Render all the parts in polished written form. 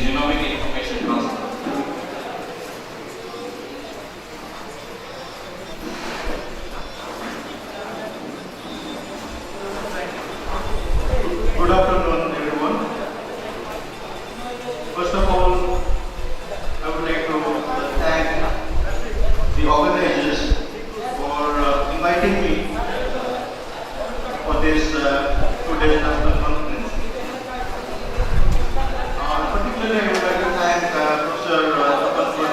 genomic information transfer. Good afternoon, everyone. First of all, I would like to thank the organizers for inviting me for this today's national conference. Particularly, I would like to thank Professor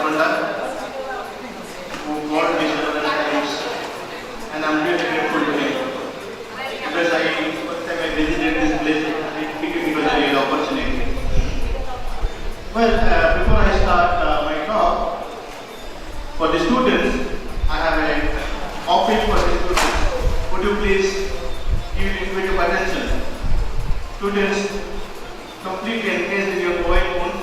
Panda, who called me several times, and I'm really grateful to him because first time I visited this place, it was a real opportunity. Well, before I start my talk, for the students, I have an office for the students. Would you please give a little bit of attention? Students, completely engaged in your mobile phone.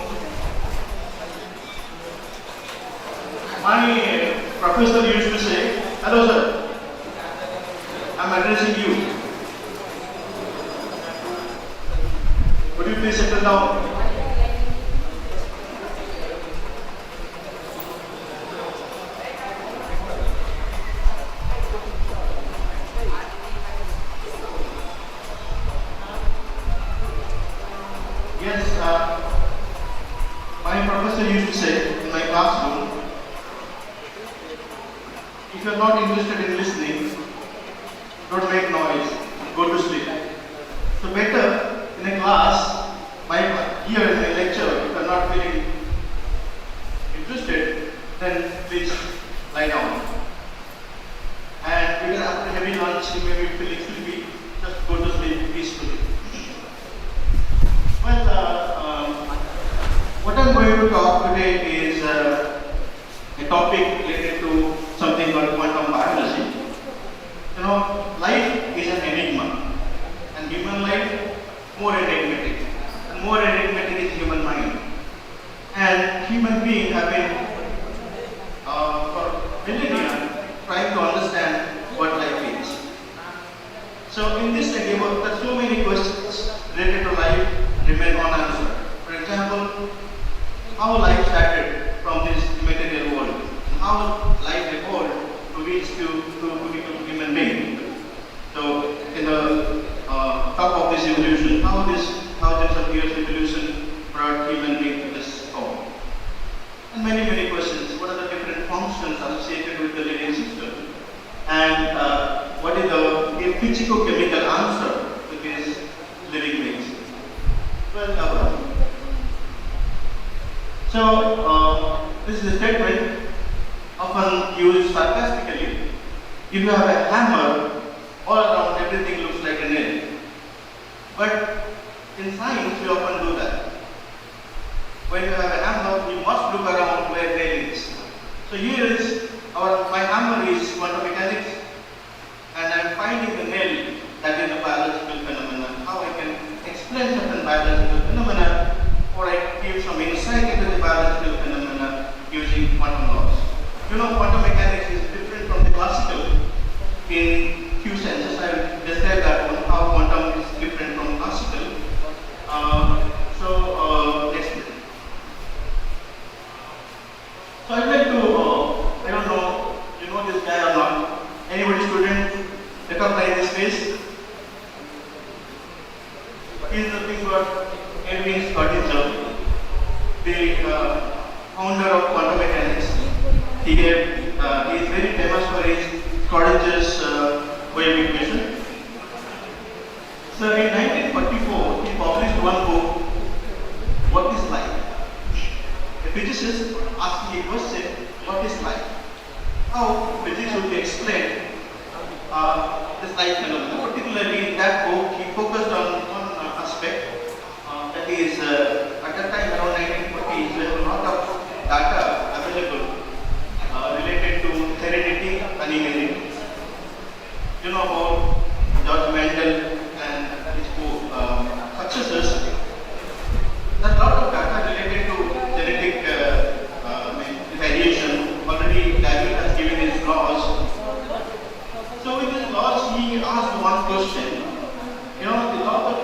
My professor used to say, "Hello sir, I'm addressing you. Would you please settle down?" Yes, my professor used to say in my classroom, if you are not interested in listening, don't make noise, go to sleep. So better in a class, here in a lecture, if you are not feeling interested, then please lie down. And even after heavy lunch, you may be feeling sleepy, just go to sleep peacefully. Well, what I'm going to talk today is a topic related to something called quantum biology. You know, life is an enigma, and human life more enigmatic, and more enigmatic is human mind. And human beings have been for millennia trying to understand what life is. So in this endeavor, there are so many questions related to life remain unanswered. For example, how life started from this material world, how life evolved to reach to become human being. So in the top of this evolution, how this thousands of years evolution brought human being to this form. And many questions. What are the different functions associated with the living system? And what is the physico-chemical answer to these living beings? Well, this is a statement often used sarcastically. If you have a hammer, all around everything looks like a nail. But in science, we often do that. When you have a hammer, you must look around where nail is. So here is my hammer is quantum mechanics, and I am finding the nail that is a biological phenomenon. How I can explain certain biological phenomena, or I give some insight into the biological phenomena using quantum laws. You know, quantum mechanics is different from the classical in few senses. I will describe that one, how quantum is different from classical. Next bit. So I'd like to, I don't know, you know this guy or not? Anybody student recognize this face? He is nothing but Edwin Scottinger, the founder of quantum mechanics. He is very famous for his Scottinger's wave equation. So in 1944, he published one book, What is Life? A physicist asked me a question, what is life? How physics would explain this life phenomenon? Particularly in that book, he focused on one aspect. That is, at that time around 1940s, there were a lot of data available related to heredity and imaging. You know about George Mendel and his successors. There are a lot of data related to genetic variation. Already Darwin has given his laws. So with his laws, he asked one question. You know, the laws of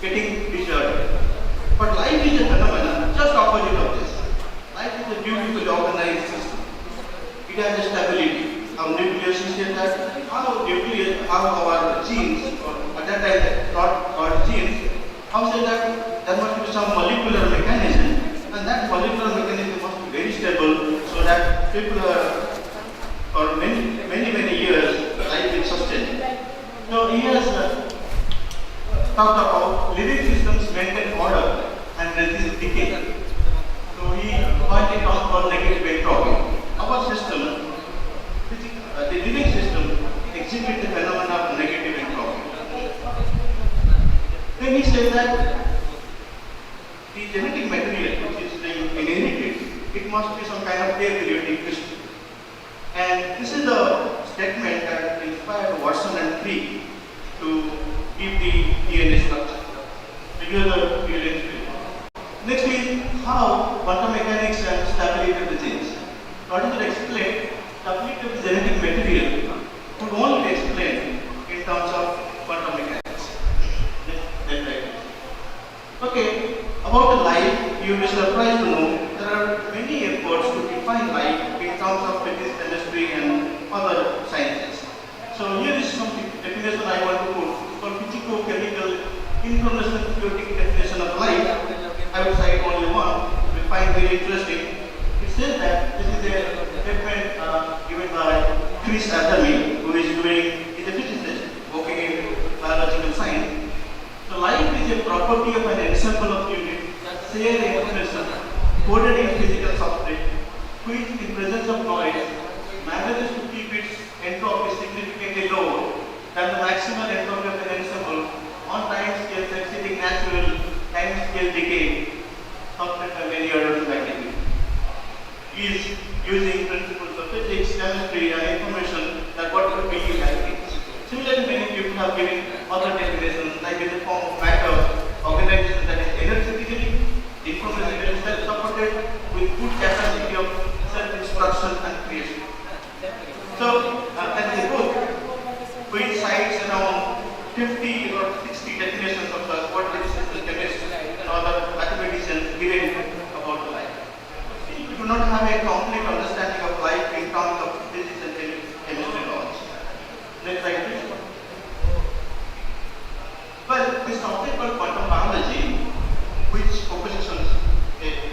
getting disturbed. But life is a phenomenon just opposite of this. Life is a beautifully organized system. It has a stability. Our nucleus is that how our genes, or at that time not called genes, how say that there must be some molecular mechanism, and that molecular mechanism must be very stable so that people are for many years life will sustain. So he has talked about living systems maintain order and resist decay. So he pointed out called negative entropy. Our system, the living system, exhibit the phenomena of negative entropy. Then he said that the genetic material which is being inherited, it must be some kind of periodic crystal. And this is the statement that inspired Watson and Crick to give the DNA structure. So here the DNA. Next is how quantum mechanics and stability of the genes. In order to explain stability of the genetic material, could only be explained in terms of quantum mechanics. Okay, about the life, you will be surprised to know there are many efforts to define life in terms of physics, chemistry, and other sciences. So here is some definition I want to put for physico-chemical information theoretic definition of life. I will cite only one, we find very interesting. It says that this is a statement given by Chris Adami, who is a physicist working in biological science. So life is a property of an ensemble of units that share information coded in physical substrate, which in presence of noise manages to keep its entropy significantly lower than the maximal entropy of an ensemble on time scales exceeding natural time scale decay subject by many orders of magnitude. He is using principles of physics, chemistry, and information that what could be like. Similarly, many people have given other definitions like in the form of matter, organization that is energetically, informationally self-supported with good capacity of self-instruction and creation. So, as a book, which cites around 50 or 60 definitions of what physical chemists and other mathematicians given about life. We do not have a complete understanding of life in terms of physics and chemistry laws. Next slide, please. Well, this topic called quantum biology, which focuses on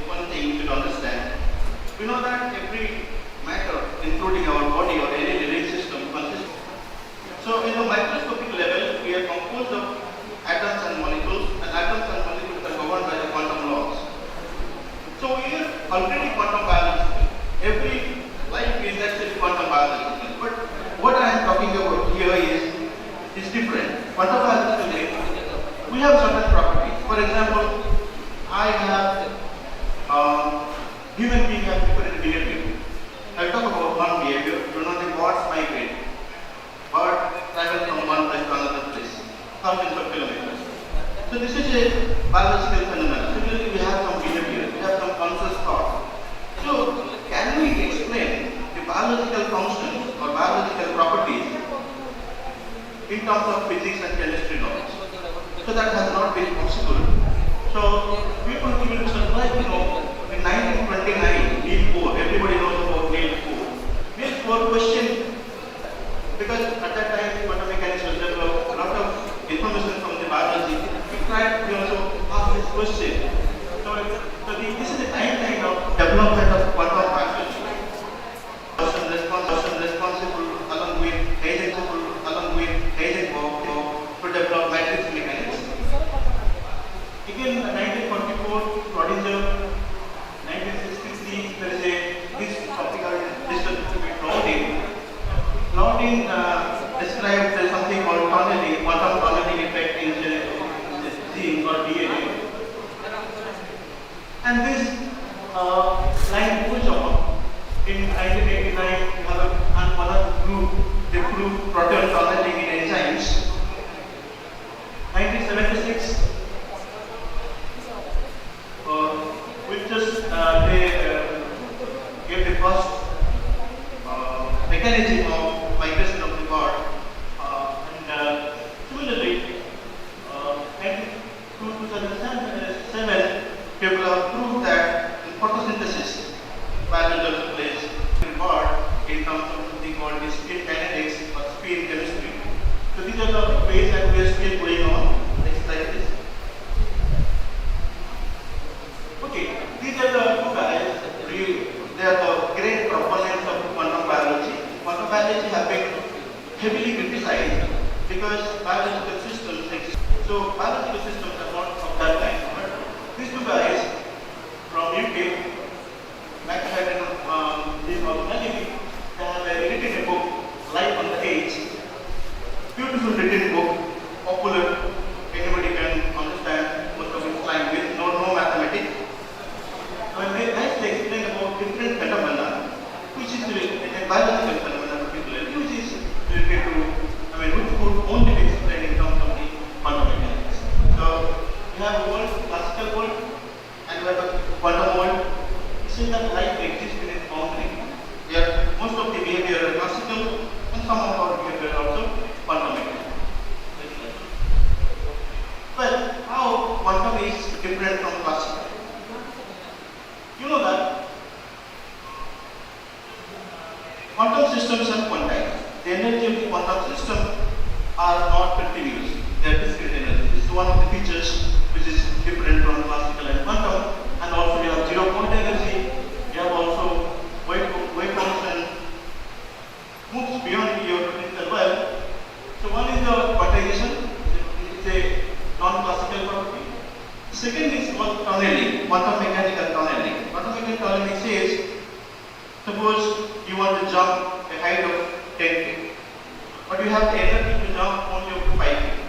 one thing you should understand. We know that every matter, including our body or any living system, consists. So, in the microscopic level, we are composed of atoms and molecules, and atoms and molecules are governed by the quantum laws. So, we are already quantum biological. Every life is actually quantum biological. But what I am talking about here is different. Quantum biology, we have certain properties. For example, I have human beings have different behavior. I'll talk about one behavior. You know the birds migrate. Bird travel from one place to another place, thousands of kilometers. So this is a biological phenomenon. Similarly, we have some behavior. We have some conscious thought. So can we explain the biological functions or biological properties in terms of physics and chemistry laws? So that has not been possible. So people will be surprised to know in 1929, Neil Bohr, everybody knows about Neil Bohr. Neil Bohr questioned, because at that time quantum mechanics was developed, a lot of information from the biology. He tried to also ask this question. So this is the timeline of development of quantum biology. Person responsible along with Heisenberg to develop matrix mechanics. Again, 1944, Schrodinger, 1963, there is this topic discussed with Claudine. Claudine described something called tunneling, quantum tunneling effect in genes or DNA. So biological systems are not of that kind. But these two guys from UK, McFadden, these organically, they have written a book, Life on the Edge. Beautiful written book, popular, anybody can understand most of its language, no mathematics. When they nicely explain about different phenomena, which is a biological phenomena particularly, which is related to, which could only be explained in terms of the quantum mechanics. So we have a world, classical world, and we have a quantum world. We say that life exists in its boundary. Here, most of the behavior are classical, and some of our behavior are also quantum mechanics. Well, how quantum is different from classical? You know that quantum systems are quantized. The energy of the quantum system are not continuous. They are discrete energy. This is one of the features which is different from classical and quantum. And also you have 0-point energy. You have also wave function moves beyond your potential well. So one is the quantization. It's a non-classical property. Second is called tunneling, quantum mechanical tunneling. Quantum mechanical tunneling says, suppose you want to jump a height of 10 feet, but you have the energy to jump only up to 5 feet.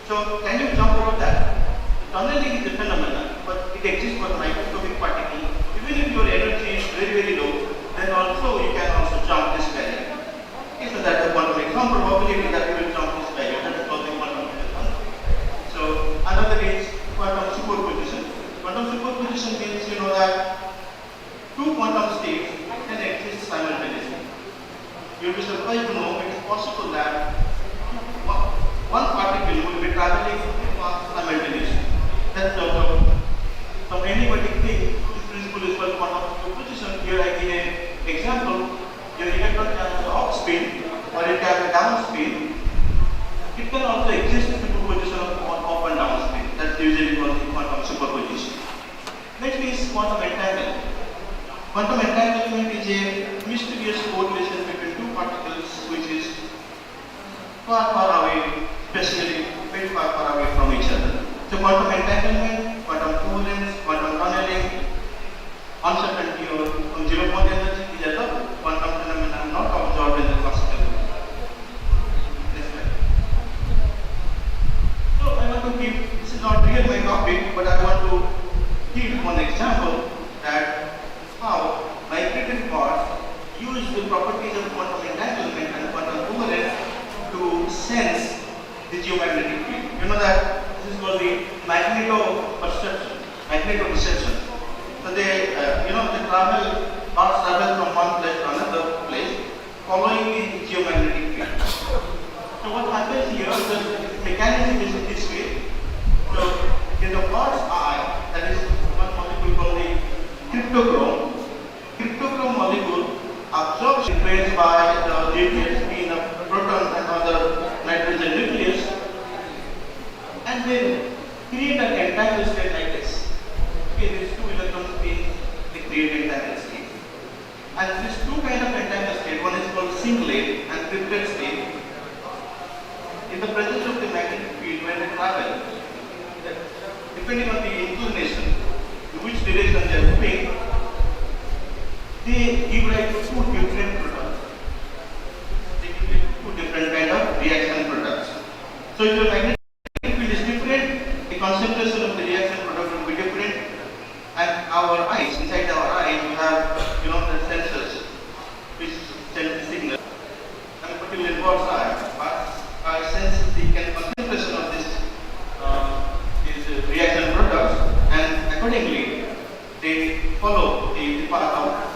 So can you jump over that? Tunneling is a phenomenon, but it exists for the microscopic particle. Even if your energy is very low, then also you can also jump this barrier. Okay, so that's the quantum mechanics. Some probability that you will jump this barrier. That is called the quantum mechanics. So another is quantum superposition. Quantum superposition means you know that two quantum states can exist simultaneously. You'll be surprised to know it is possible that one particle will be traveling fast simultaneously. That's also some enigmatic thing. This principle is called quantum superposition. Here I give an example. Your electron can have up spin or it can have down spin. It can also exist superposition of up and down spin. That's usually called the quantum superposition. Next is quantum entanglement. Quantum entanglement is a mysterious correlation between two particles which is far away, especially very far away from each other. So quantum entanglement, quantum covalence, quantum tunneling, uncertainty or 0-point energy, these are the quantum phenomena not observed in the classical world. So I want to give, this is not really my topic, but I want to give one example that how migrated parts use the properties of quantum entanglement and quantum covalence to sense the geomagnetic field. You know that this is called the magnetoperception, magnetoperception. So they, they parts travel from one place to another place, following the geomagnetic field. So what happens here, the mechanism is in this way. So in the bird's eye, that is one molecule called the cryptochrome. Cryptochrome molecule absorbs nutrients by the nucleus in a proton and other nitrogen nucleus, and then create an entangled state like this. Okay, these two electron spins, they create entangled state. And these two kind of entangled state, one is called singlet and triplet state. In the presence of the magnetic field, when they travel, depending on the inclination, in which direction they are moving, they give rise to two different products. They give two different kind of reaction products. So if your magnetic field is different, the concentration of the reaction product will be different, and our eyes, inside our eyes, we have the sensors which send the signal. And particularly in bird's eye sense the concentration of these reaction products, and accordingly they follow the path of